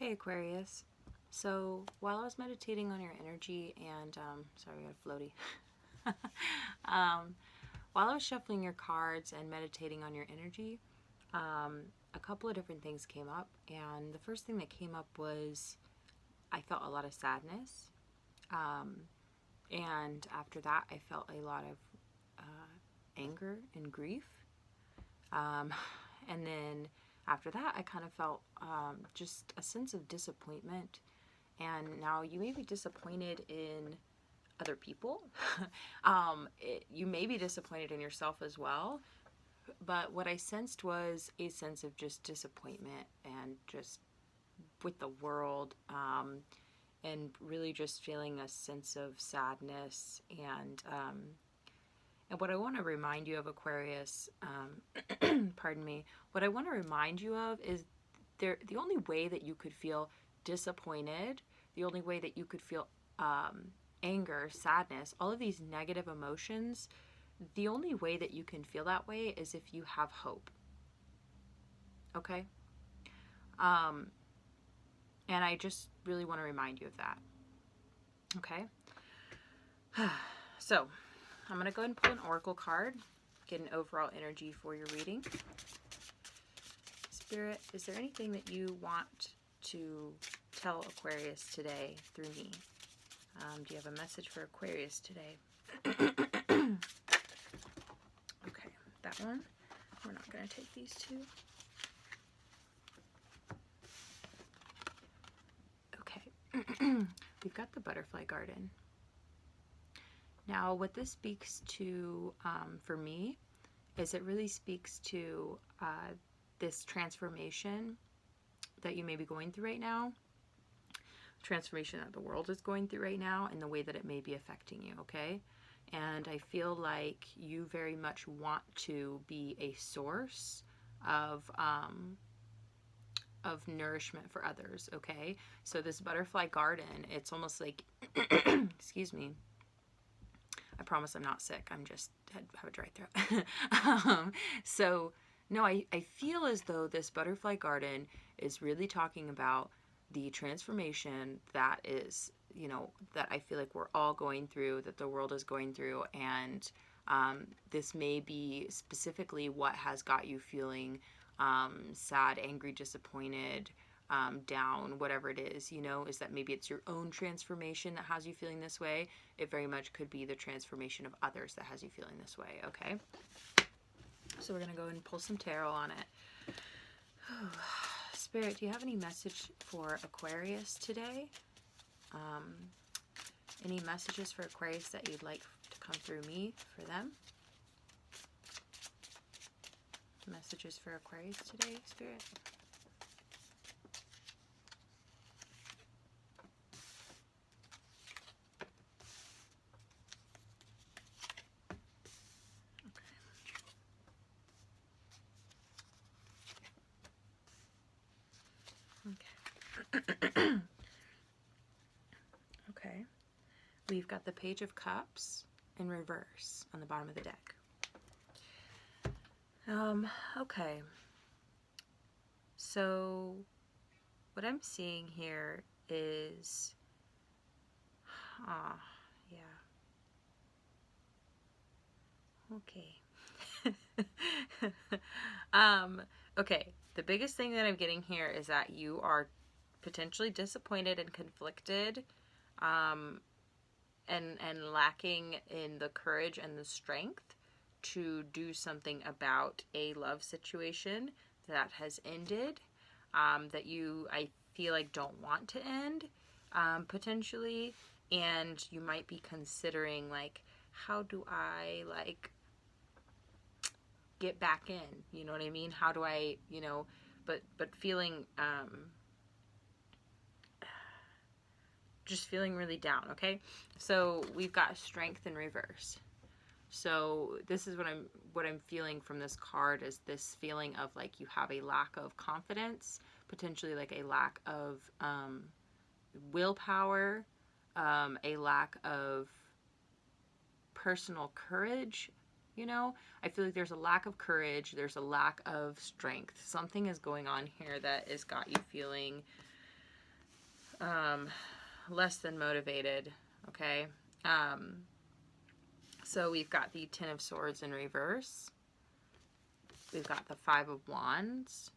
Hey Aquarius. So while I was meditating on your energy and sorry, I got floaty. While I was shuffling your cards and meditating on your energy, a couple of different things came up, and the first thing that came up was I felt a lot of sadness, and after that I felt a lot of anger and grief, and then after that I kind of felt just a sense of disappointment. And now you may be disappointed in other people. You may be disappointed in yourself as well. But what I sensed was a sense of just disappointment and just with the world, and really just feeling a sense of sadness. And what I want to remind you of, Aquarius, pardon me, what I want to remind you of is the only way that you could feel disappointed, the only way that you could feel anger, sadness, all of these negative emotions, the only way that you can feel that way is if you have hope. Okay? And I just really want to remind you of that. Okay? So, I'm going to go ahead and pull an oracle card, get an overall energy for your reading. Spirit, is there anything that you want to tell Aquarius today through me? Do you have a message for Aquarius today? Okay, that one. We're not going to take these two. Okay, we've got the butterfly garden. Now, what this speaks to for me is it really speaks to this transformation that you may be going through right now, transformation that the world is going through right now, and the way that it may be affecting you, okay? And I feel like you very much want to be a source of nourishment for others, okay? So this butterfly garden, it's almost like, excuse me, I promise I'm not sick. I'm just have a dry throat. So, no, I feel as though this butterfly garden is really talking about the transformation that is, that I feel like we're all going through, that the world is going through. And this may be specifically what has got you feeling sad, angry, disappointed, down, whatever it is, is that maybe it's your own transformation that has you feeling this way. It very much could be the transformation of others that has you feeling this way, okay? So we're going to go and pull some tarot on it. Spirit, do you have any message for Aquarius today? Any messages for Aquarius that you'd like to come through me for them? Messages for Aquarius today, Spirit? Okay. Okay. We've got the Page of Cups in reverse on the bottom of the deck. Okay. So what I'm seeing here is, yeah. Okay. Okay. The biggest thing that I'm getting here is that you are potentially disappointed and conflicted, and lacking in the courage and the strength to do something about a love situation that has ended, that you, I feel like, don't want to end, potentially. And you might be considering, like, how do I, like, get back in? You know what I mean? How do I, but feeling, just feeling really down, okay? So we've got strength in reverse. So this is what I'm feeling from this card, is this feeling of like you have a lack of confidence, potentially like a lack of willpower, a lack of personal courage. I feel like there's a lack of courage, there's a lack of strength. Something is going on here that has got you feeling less than motivated, okay? So we've got the Ten of Swords in reverse. We've got the Five of Wands.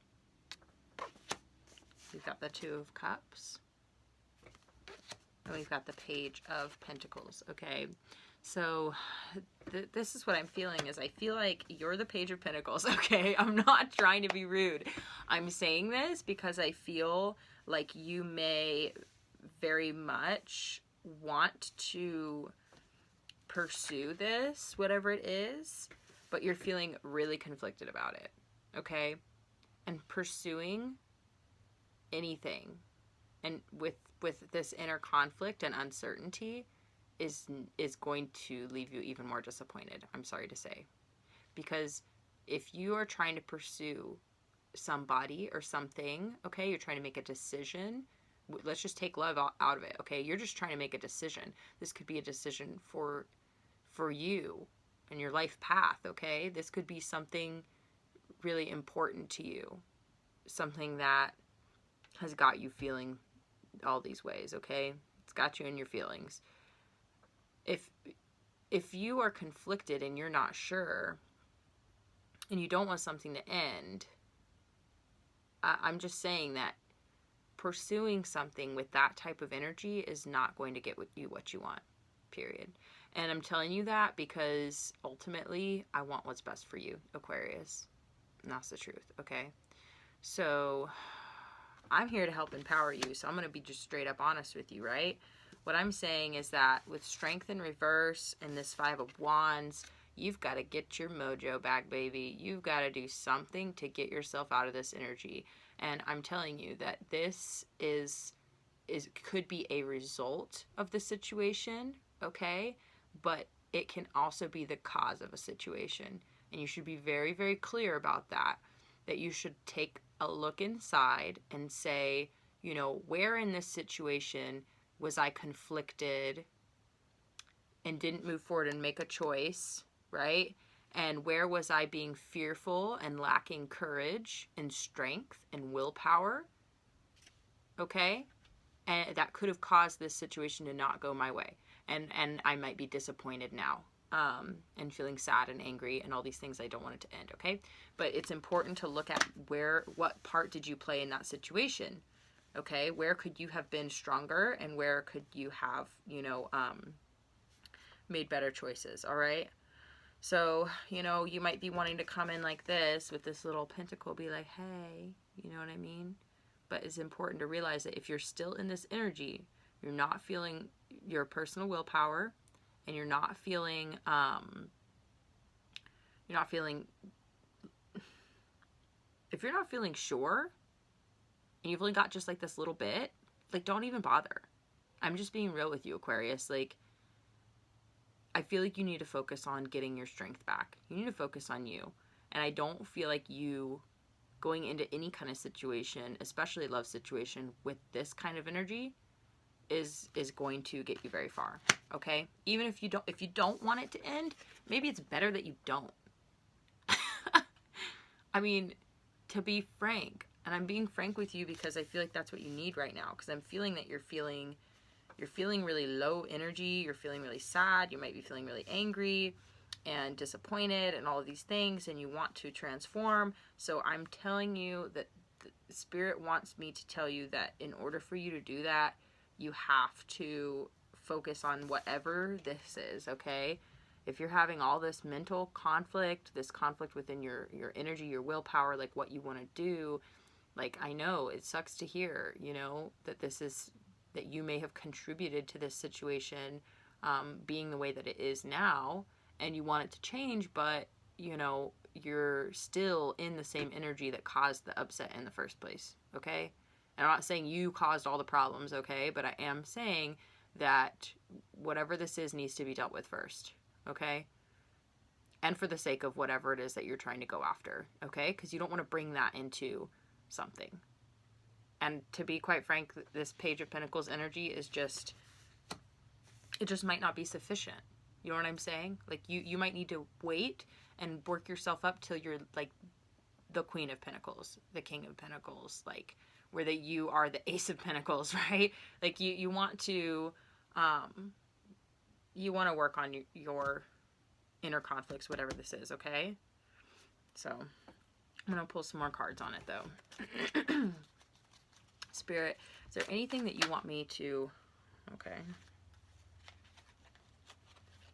We've got the Two of Cups. And we've got the Page of Pentacles, okay? So this is what I'm feeling, is I feel like you're the Page of Pentacles, okay? I'm not trying to be rude. I'm saying this because I feel like you may very much want to pursue this, whatever it is, but you're feeling really conflicted about it, okay? And pursuing anything and with this inner conflict and uncertainty is going to leave you even more disappointed, I'm sorry to say. Because if you are trying to pursue somebody or something, okay, you're trying to make a decision, let's just take love out of it, okay? You're just trying to make a decision. This could be a decision for you and your life path, okay? This could be something really important to you, something that has got you feeling all these ways, okay? It's got you in your feelings. If you are conflicted and you're not sure and you don't want something to end, I'm just saying that pursuing something with that type of energy is not going to get you what you want, period. And I'm telling you that because ultimately I want what's best for you, Aquarius. And that's the truth, okay? So I'm here to help empower you, so I'm going to be just straight up honest with you, right? What I'm saying is that with Strength in reverse and this Five of Wands, you've got to get your mojo back, baby. You've got to do something to get yourself out of this energy. And I'm telling you that this could be a result of the situation, okay? But it can also be the cause of a situation. And you should be very, very clear about that. That you should take a look inside and say, you know, where in this situation was I conflicted and didn't move forward and make a choice, right? And where was I being fearful and lacking courage and strength and willpower, okay? And that could have caused this situation to not go my way. And I might be disappointed now, and feeling sad and angry and all these things. I don't want it to end, okay? But it's important to look at what part did you play in that situation, okay? Where could you have been stronger and where could you have, you know, made better choices, all right? So, you know, you might be wanting to come in like this with this little pentacle, be like, hey, you know what I mean? But it's important to realize that if you're still in this energy, you're not feeling your personal willpower, and you're not feeling if you're not feeling sure and you've only got just like this little bit, like, don't even bother. I'm just being real with you, Aquarius. Like, I feel like you need to focus on getting your strength back. You need to focus on you. And I don't feel like you going into any kind of situation, especially love situation, with this kind of energy is going to get you very far, okay? Even if you don't want it to end, maybe it's better that you don't. I mean, to be frank, and I'm being frank with you because I feel like that's what you need right now, because I'm feeling that you're feeling really low energy, you're feeling really sad, you might be feeling really angry and disappointed and all of these things, and you want to transform. So I'm telling you that the Spirit wants me to tell you that in order for you to do that, you have to focus on whatever this is, okay? If you're having all this mental conflict, this conflict within your energy, your willpower, like what you want to do, like, I know it sucks to hear, you know, that you may have contributed to this situation being the way that it is now, and you want it to change, but, you know, you're still in the same energy that caused the upset in the first place, okay? And I'm not saying you caused all the problems, okay? But I am saying that whatever this is needs to be dealt with first, okay? And for the sake of whatever it is that you're trying to go after, okay? Because you don't want to bring that into something. And to be quite frank, this Page of Pentacles energy is just, it just might not be sufficient. You know what I'm saying? Like, you might need to wait and work yourself up till you're like the Queen of Pentacles, the King of Pentacles, like, where that you are the Ace of Pentacles, right? Like you want to work on your inner conflicts, whatever this is, okay? So I'm going to pull some more cards on it, though. Spirit, is there anything that you want me to... Okay.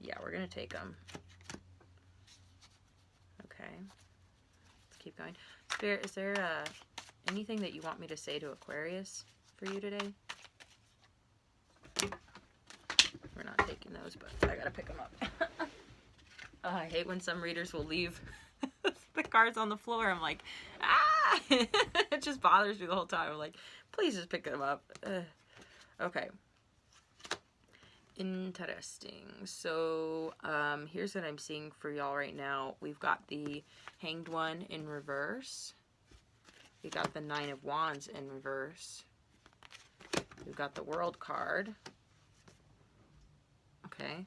Yeah, we're going to take them. Okay. Let's keep going. Spirit, is there anything that you want me to say to Aquarius for you today? We're not taking those, but I got to pick them up. I hate when some readers will leave the cards on the floor. I'm like, ah! It just bothers me the whole time. I'm like, please just pick them up. Okay. Interesting. So here's what I'm seeing for y'all right now. We've got the Hanged One in reverse. We got the Nine of Wands in reverse. We've got the World card. Okay.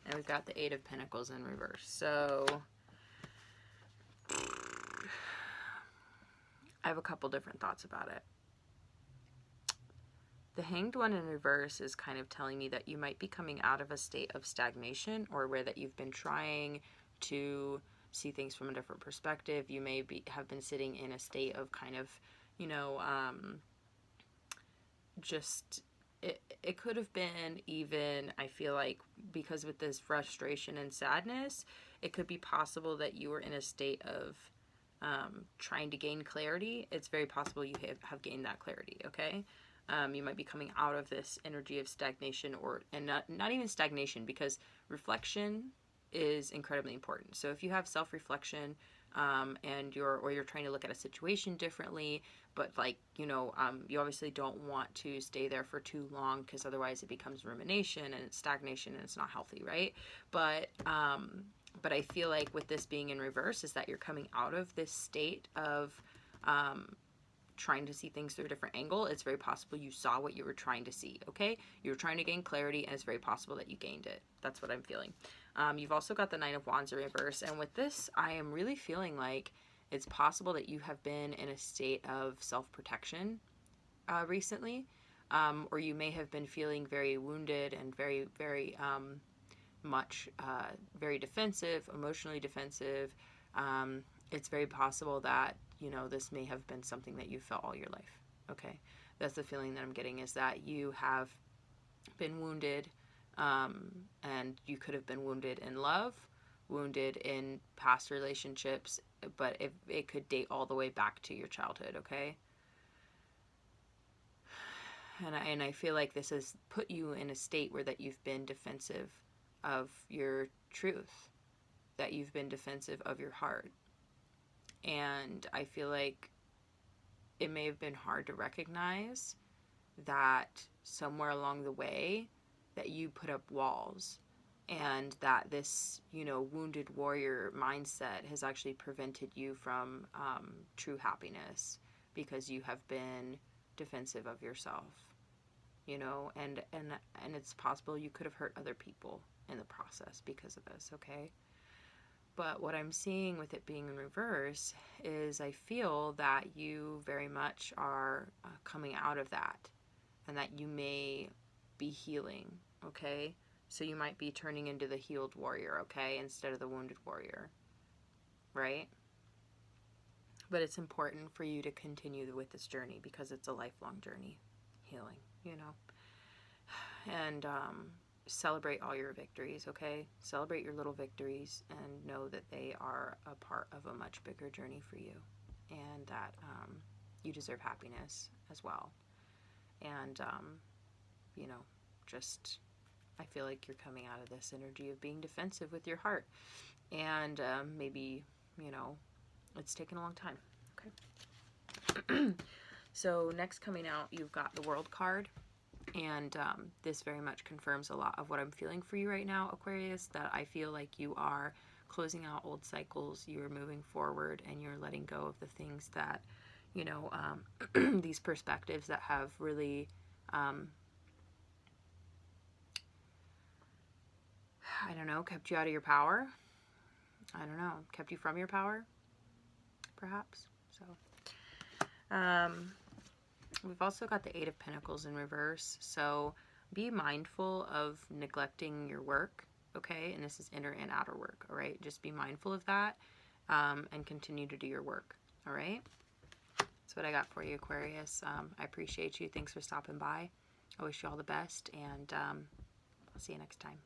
And we've got the Eight of Pentacles in reverse. So I have a couple different thoughts about it. The Hanged One in reverse is kind of telling me that you might be coming out of a state of stagnation, or where that you've been trying to see things from a different perspective. You may have been sitting in a state of kind of, you know, just... It could have been even, I feel like, because with this frustration and sadness, it could be possible that you were in a state of trying to gain clarity. It's very possible you have gained that clarity, okay? You might be coming out of this energy of stagnation, and not even stagnation, because reflection is incredibly important. So if you have self-reflection and you're trying to look at a situation differently, but like, you know, you obviously don't want to stay there for too long, because otherwise it becomes rumination and it's stagnation and it's not healthy, right? But I feel like with this being in reverse is that you're coming out of this state of trying to see things through a different angle. It's very possible you saw what you were trying to see, okay? You were trying to gain clarity, and it's very possible that you gained it. That's what I'm feeling. You've also got the Nine of Wands in reverse, and with this, I am really feeling like it's possible that you have been in a state of self-protection recently, or you may have been feeling very wounded and very, very much very defensive, emotionally defensive. It's very possible that, you know, this may have been something that you felt all your life, okay? That's the feeling that I'm getting, is that you have been wounded, and you could have been wounded in love, wounded in past relationships, but it could date all the way back to your childhood, okay? And I feel like this has put you in a state where that you've been defensive of your truth, that you've been defensive of your heart. And I feel like it may have been hard to recognize that somewhere along the way that you put up walls, and that this, you know, wounded warrior mindset has actually prevented you from true happiness, because you have been defensive of yourself, you know, and it's possible you could have hurt other people in the process because of this, okay? But what I'm seeing with it being in reverse is I feel that you very much are coming out of that, and that you may be healing, okay? So you might be turning into the healed warrior, okay, instead of the wounded warrior, right? But it's important for you to continue with this journey, because it's a lifelong journey, healing, you know? And celebrate all your victories, okay? Celebrate your little victories, and know that they are a part of a much bigger journey for you, and that you deserve happiness as well. And, you know, just... I feel like you're coming out of this energy of being defensive with your heart. And maybe, you know, it's taken a long time. Okay. So next coming out, you've got the World card. And this very much confirms a lot of what I'm feeling for you right now, Aquarius, that I feel like you are closing out old cycles. You are moving forward, and you're letting go of the things that, you know, these perspectives that have really... I don't know, kept you out of your power. I don't know, kept you from your power, perhaps. So, We've also got the Eight of Pentacles in reverse. So be mindful of neglecting your work, okay? And this is inner and outer work, all right? Just be mindful of that and continue to do your work, all right? That's what I got for you, Aquarius. I appreciate you. Thanks for stopping by. I wish you all the best, and I'll see you next time.